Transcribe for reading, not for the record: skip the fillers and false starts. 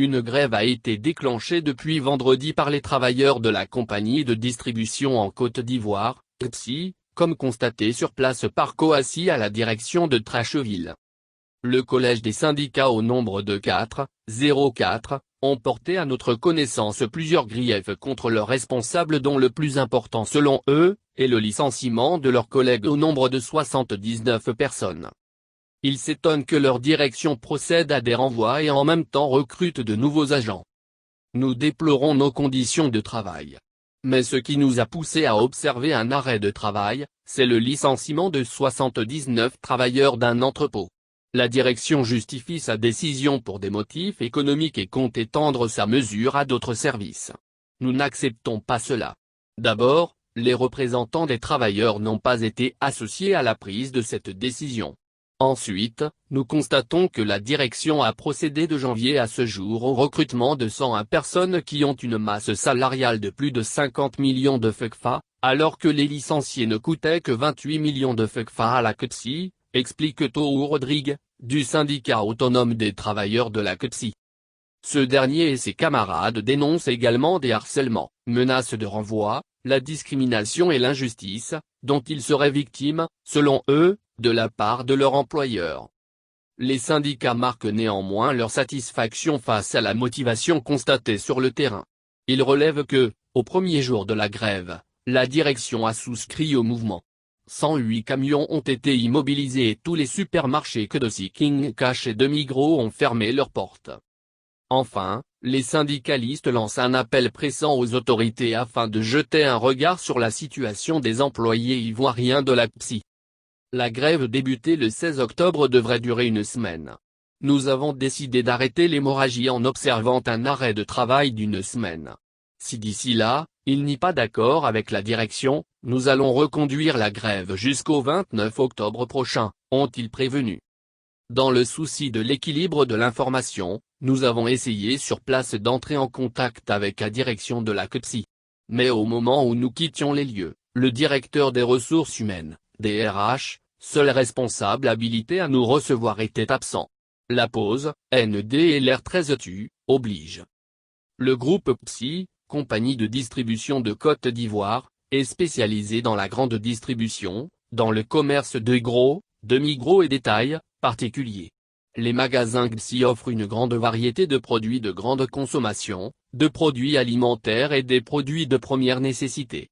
Une grève a été déclenchée depuis vendredi par les travailleurs de la compagnie de distribution en Côte d'Ivoire, CDC, comme constaté sur place par Coassi à la direction de Tracheville. Le collège des syndicats au nombre de 04 ont porté à notre connaissance plusieurs griefs contre leurs responsables dont le plus important selon eux, est le licenciement de leurs collègues au nombre de 79 personnes. Ils s'étonnent que leur direction procède à des renvois et en même temps recrute de nouveaux agents. Nous déplorons nos conditions de travail. Mais ce qui nous a poussé à observer un arrêt de travail, c'est le licenciement de 79 travailleurs d'un entrepôt. La direction justifie sa décision pour des motifs économiques et compte étendre sa mesure à d'autres services. Nous n'acceptons pas cela. D'abord, les représentants des travailleurs n'ont pas été associés à la prise de cette décision. Ensuite, nous constatons que la direction a procédé de janvier à ce jour au recrutement de 101 personnes qui ont une masse salariale de plus de 50 millions de CFA, alors que les licenciés ne coûtaient que 28 millions de CFA à la CDC, explique Tohu Rodrigue, du syndicat autonome des travailleurs de la CDC. Ce dernier et ses camarades dénoncent également des harcèlements, menaces de renvoi, la discrimination et l'injustice, dont ils seraient victimes, selon eux, de la part de leur employeur. Les syndicats marquent néanmoins leur satisfaction face à la motivation constatée sur le terrain. Ils relèvent que, au premier jour de la grève, la direction a souscrit au mouvement. 108 camions ont été immobilisés et tous les supermarchés KDC King Cash et de Migros ont fermé leurs portes. Enfin, les syndicalistes lancent un appel pressant aux autorités afin de jeter un regard sur la situation des employés ivoiriens de la CDC. La grève débutée le 16 octobre devrait durer une semaine. Nous avons décidé d'arrêter l'hémorragie en observant un arrêt de travail d'une semaine. Si d'ici là, il n'y a pas d'accord avec la direction, nous allons reconduire la grève jusqu'au 29 octobre prochain, ont-ils prévenu. Dans le souci de l'équilibre de l'information, nous avons essayé sur place d'entrer en contact avec la direction de la CDC. Mais au moment où nous quittions les lieux, le directeur des ressources humaines, DRH, seul responsable habilité à nous recevoir était absent. La pause, ND et l'air très tu, oblige. Le groupe CDC, compagnie de distribution de Côte d'Ivoire, est spécialisé dans la grande distribution, dans le commerce de gros, demi-gros et détail, particulier. Les magasins CDC offrent une grande variété de produits de grande consommation, de produits alimentaires et des produits de première nécessité.